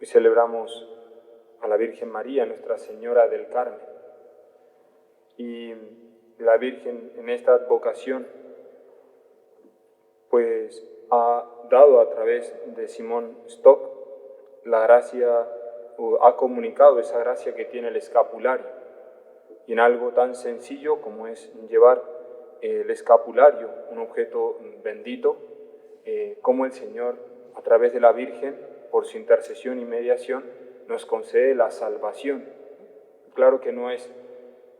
Hoy celebramos a la Virgen María, Nuestra Señora del Carmen. Y la Virgen en esta advocación pues ha dado a través de Simón Stock la gracia, o ha comunicado esa gracia que tiene el escapulario. Y en algo tan sencillo como es llevar el escapulario, un objeto bendito, como el Señor, a través de la Virgen, por su intercesión y mediación, nos concede la salvación. Claro que no es,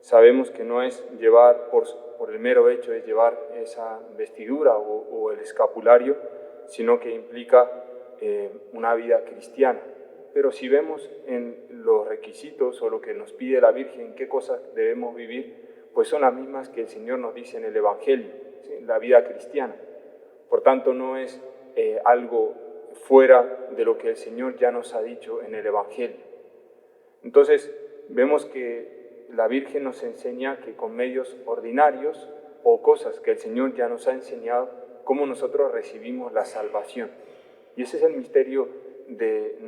sabemos que no es llevar, por el mero hecho de llevar esa vestidura o el escapulario, sino que implica una vida cristiana. Pero si vemos en los requisitos o lo que nos pide la Virgen, qué cosas debemos vivir, pues son las mismas que el Señor nos dice en el Evangelio, ¿sí? La vida cristiana. Por tanto, no es algo fuera de lo que el Señor ya nos ha dicho en el Evangelio. Entonces, vemos que la Virgen nos enseña que con medios ordinarios o cosas que el Señor ya nos ha enseñado, cómo nosotros recibimos la salvación. Y ese es el misterio de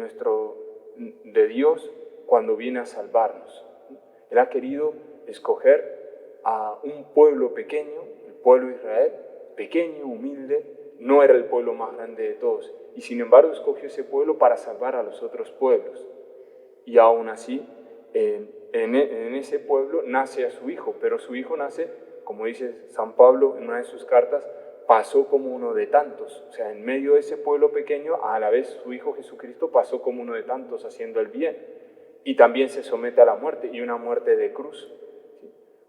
Dios cuando viene a salvarnos. Él ha querido escoger a un pueblo pequeño, el pueblo de Israel, pequeño, humilde, no era el pueblo más grande de todos, y sin embargo escogió ese pueblo para salvar a los otros pueblos. Y aún así, en ese pueblo nace a su hijo, pero su hijo nace, como dice San Pablo en una de sus cartas, pasó como uno de tantos. O sea, en medio de ese pueblo pequeño, a la vez su Hijo Jesucristo pasó como uno de tantos haciendo el bien. Y también se somete a la muerte, y una muerte de cruz.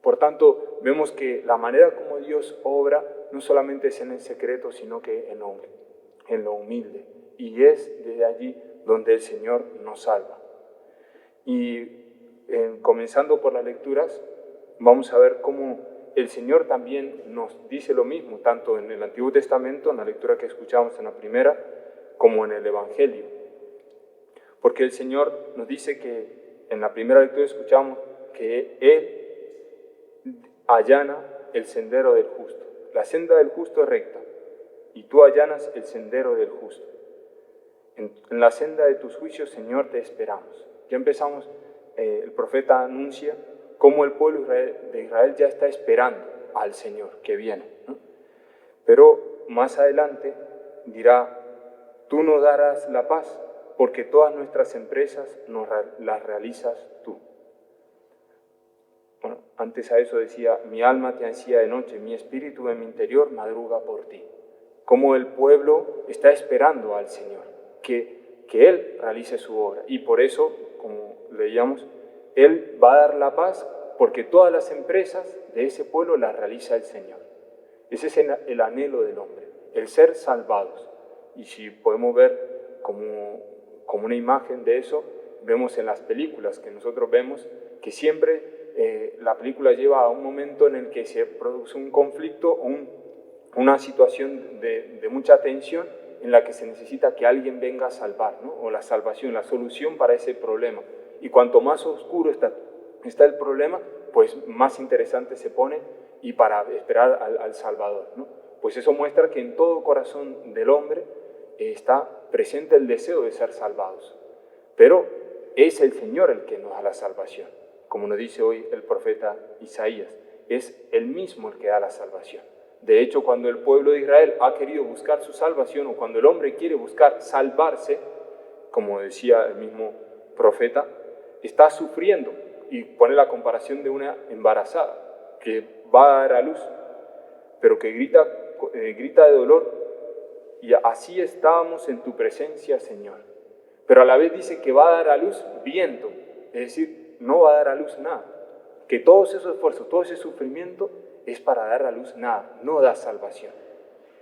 Por tanto, vemos que la manera como Dios obra no solamente es en el secreto, sino que en lo humilde. Y es desde allí donde el Señor nos salva. Y comenzando por las lecturas, vamos a ver cómo el Señor también nos dice lo mismo, tanto en el Antiguo Testamento, en la lectura que escuchamos en la primera, como en el Evangelio. Porque el Señor nos dice que en la primera lectura escuchamos que Él allana el sendero del justo. La senda del justo es recta, y tú allanas el sendero del justo. En la senda de tus juicios, Señor, te esperamos. Ya empezamos, el profeta anuncia cómo el pueblo de Israel ya está esperando al Señor que viene, ¿no? Pero más adelante dirá, tú nos darás la paz, porque todas nuestras empresas las realizas tú. Bueno, antes a eso decía, mi alma te ansía de noche, mi espíritu en mi interior madruga por ti. Como el pueblo está esperando al Señor, que Él realice su obra. Y por eso, como leíamos, Él va a dar la paz porque todas las empresas de ese pueblo las realiza el Señor. Ese es el anhelo del hombre, el ser salvados. Y si podemos ver como una imagen de eso, vemos en las películas que nosotros vemos que siempre la película lleva a un momento en el que se produce un conflicto, una situación de mucha tensión en la que se necesita que alguien venga a salvar, ¿no? O la salvación, la solución para ese problema. Y cuanto más oscuro está el problema, pues más interesante se pone y para esperar al Salvador, ¿no? Pues eso muestra que en todo corazón del hombre está presente el deseo de ser salvados. Pero es el Señor el que nos da la salvación. Como nos dice hoy el profeta Isaías, es Él mismo el que da la salvación. De hecho, cuando el pueblo de Israel ha querido buscar su salvación, o cuando el hombre quiere buscar salvarse, como decía el mismo profeta, está sufriendo, y pone la comparación de una embarazada que va a dar a luz, pero que grita de dolor, y así estábamos en tu presencia, Señor. Pero a la vez dice que va a dar a luz viento, es decir, no va a dar a luz nada. Que todos esos esfuerzos, todo ese sufrimiento es para dar a luz nada, no da salvación.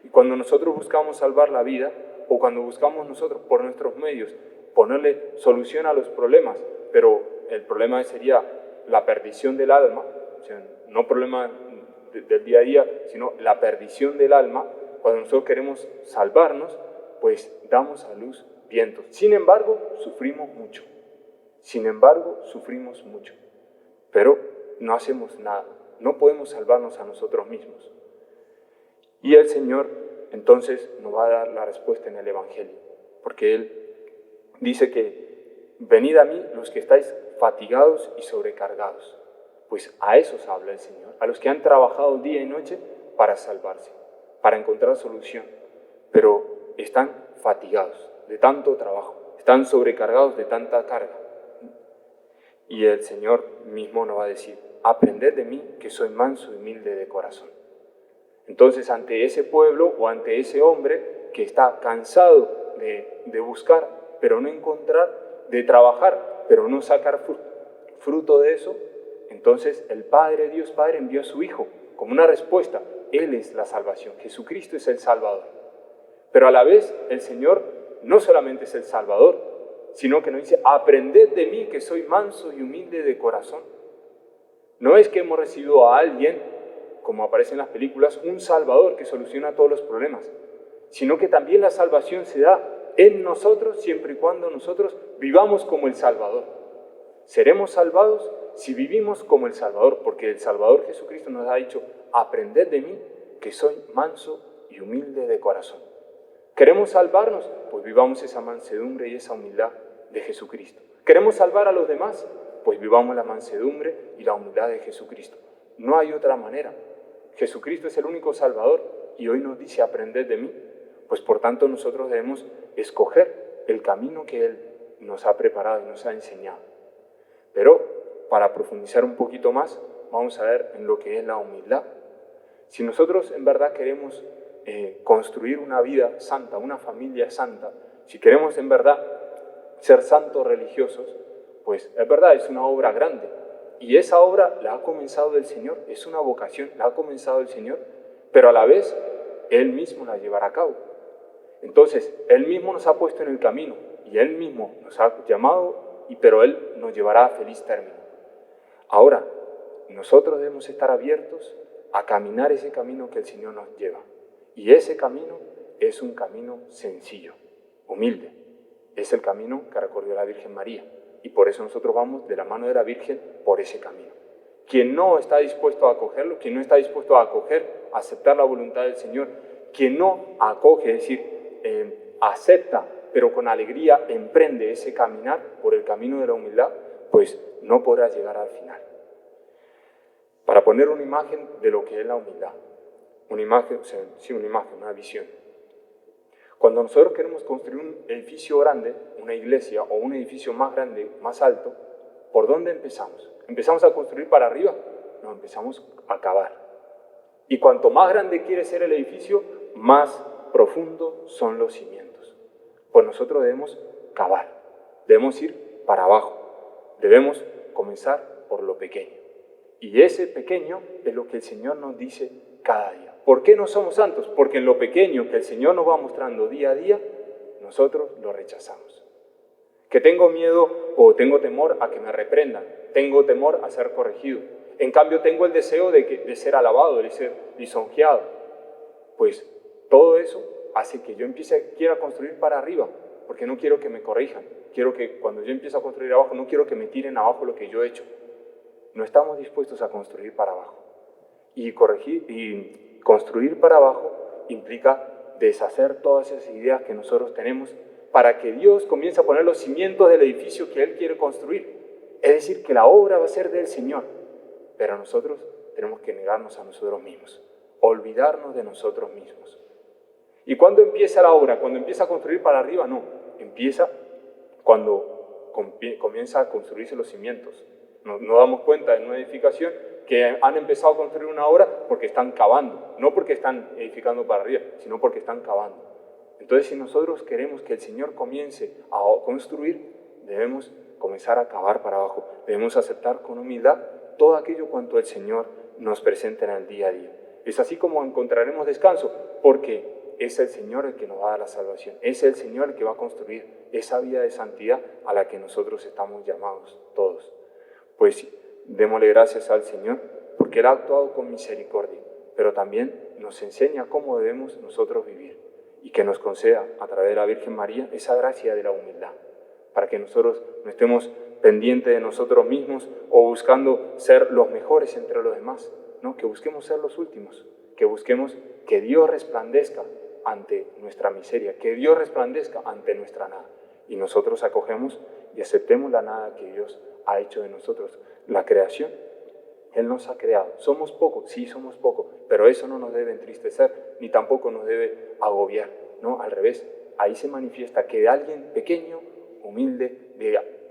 Y cuando nosotros buscamos salvar la vida, o cuando buscamos nosotros por nuestros medios ponerle solución a los problemas, pero el problema sería la perdición del alma, o sea, no problema del día a día, sino la perdición del alma, cuando nosotros queremos salvarnos, pues damos a luz vientos. Sin embargo, sufrimos mucho. Pero no hacemos nada. No podemos salvarnos a nosotros mismos. Y el Señor entonces nos va a dar la respuesta en el Evangelio, porque Él dice que venid a mí los que estáis fatigados y sobrecargados. Pues a esos habla el Señor, a los que han trabajado día y noche para salvarse, para encontrar solución, pero están fatigados de tanto trabajo, están sobrecargados de tanta carga. Y el Señor mismo nos va a decir, aprended de mí que soy manso y humilde de corazón. Entonces, ante ese pueblo o ante ese hombre que está cansado de buscar, pero no encontrar, de trabajar, pero no sacar fruto de eso, entonces el Padre, Dios Padre, envió a su Hijo como una respuesta. Él es la salvación, Jesucristo es el Salvador. Pero a la vez el Señor no solamente es el Salvador, sino que nos dice, aprended de mí que soy manso y humilde de corazón. No es que hemos recibido a alguien, como aparece en las películas, un Salvador que soluciona todos los problemas, sino que también la salvación se da en nosotros siempre y cuando nosotros vivamos como el Salvador. Seremos salvados si vivimos como el Salvador, porque el Salvador Jesucristo nos ha dicho, aprended de mí que soy manso y humilde de corazón. ¿Queremos salvarnos? Pues vivamos esa mansedumbre y esa humildad de Jesucristo. ¿Queremos salvar a los demás? Pues vivamos la mansedumbre y la humildad de Jesucristo. No hay otra manera. Jesucristo es el único Salvador y hoy nos dice, aprended de mí. Pues por tanto nosotros debemos escoger el camino que Él nos ha preparado y nos ha enseñado. Pero para profundizar un poquito más, vamos a ver en lo que es la humildad. Si nosotros en verdad queremos construir una vida santa, una familia santa, si queremos en verdad ser santos religiosos, pues es verdad, es una obra grande. Y esa obra la ha comenzado el Señor, es una vocación, la ha comenzado el Señor, pero a la vez Él mismo la llevará a cabo. Entonces, Él mismo nos ha puesto en el camino y Él mismo nos ha llamado, pero Él nos llevará a feliz término. Ahora, nosotros debemos estar abiertos a caminar ese camino que el Señor nos lleva. Y ese camino es un camino sencillo, humilde. Es el camino que recorrió la Virgen María. Y por eso nosotros vamos de la mano de la Virgen por ese camino. Quien no está dispuesto a acogerlo, quien no está dispuesto a acoger, a aceptar la voluntad del Señor, quien no acoge, es decir, acepta, pero con alegría emprende ese caminar por el camino de la humildad, pues no podrá llegar al final. Para poner una imagen de lo que es la humildad, una visión. Cuando nosotros queremos construir un edificio grande, una iglesia o un edificio más grande, más alto, ¿por dónde empezamos? ¿Empezamos a construir para arriba? No, empezamos a cavar. Y cuanto más grande quiere ser el edificio, más profundo son los cimientos. Pues nosotros debemos cavar, debemos ir para abajo, debemos comenzar por lo pequeño. Y ese pequeño es lo que el Señor nos dice cada día. ¿Por qué no somos santos? Porque en lo pequeño que el Señor nos va mostrando día a día, nosotros lo rechazamos. Que tengo miedo o tengo temor a que me reprendan, tengo temor a ser corregido. En cambio, tengo el deseo de ser alabado, de ser lisonjeado. Pues todo eso hace que yo quiera construir para arriba, porque no quiero que me corrijan. Quiero que cuando yo empiezo a construir abajo, no quiero que me tiren abajo lo que yo he hecho. No estamos dispuestos a construir para abajo. Y construir para abajo implica deshacer todas esas ideas que nosotros tenemos para que Dios comience a poner los cimientos del edificio que Él quiere construir. Es decir, que la obra va a ser del Señor, pero nosotros tenemos que negarnos a nosotros mismos, olvidarnos de nosotros mismos. ¿Y cuándo empieza la obra? ¿Cuando empieza a construir para arriba? No, empieza cuando comienza a construirse los cimientos. Nos damos cuenta en una edificación que han empezado a construir una obra porque están cavando, no porque están edificando para arriba, sino porque están cavando. Entonces, si nosotros queremos que el Señor comience a construir, debemos comenzar a cavar para abajo. Debemos aceptar con humildad todo aquello cuanto el Señor nos presenta en el día a día. Es así como encontraremos descanso, porque es el Señor el que nos va a dar la salvación. Es el Señor el que va a construir esa vida de santidad a la que nosotros estamos llamados todos. Pues démosle gracias al Señor porque Él ha actuado con misericordia, pero también nos enseña cómo debemos nosotros vivir y que nos conceda a través de la Virgen María esa gracia de la humildad, para que nosotros no estemos pendientes de nosotros mismos o buscando ser los mejores entre los demás, ¿no? Que busquemos ser los últimos, que busquemos que Dios resplandezca ante nuestra miseria, que Dios resplandezca ante nuestra nada, Y nosotros acogemos y aceptemos la nada que Dios ha hecho de nosotros, la creación. Él nos ha creado. ¿Somos pocos? Sí, somos pocos, pero eso no nos debe entristecer, ni tampoco nos debe agobiar, ¿no? Al revés, ahí se manifiesta que de alguien pequeño, humilde,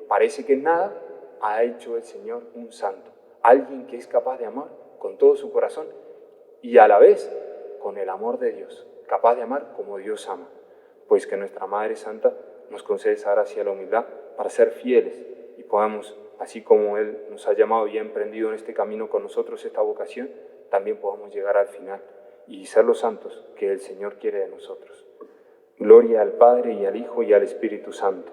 parece que nada, ha hecho el Señor un santo. Alguien que es capaz de amar con todo su corazón y a la vez con el amor de Dios, capaz de amar como Dios ama. Pues que nuestra Madre Santa nos concede esa gracia y la humildad para ser fieles y podamos, así como Él nos ha llamado y ha emprendido en este camino con nosotros esta vocación, también podamos llegar al final y ser los santos que el Señor quiere de nosotros. Gloria al Padre y al Hijo y al Espíritu Santo.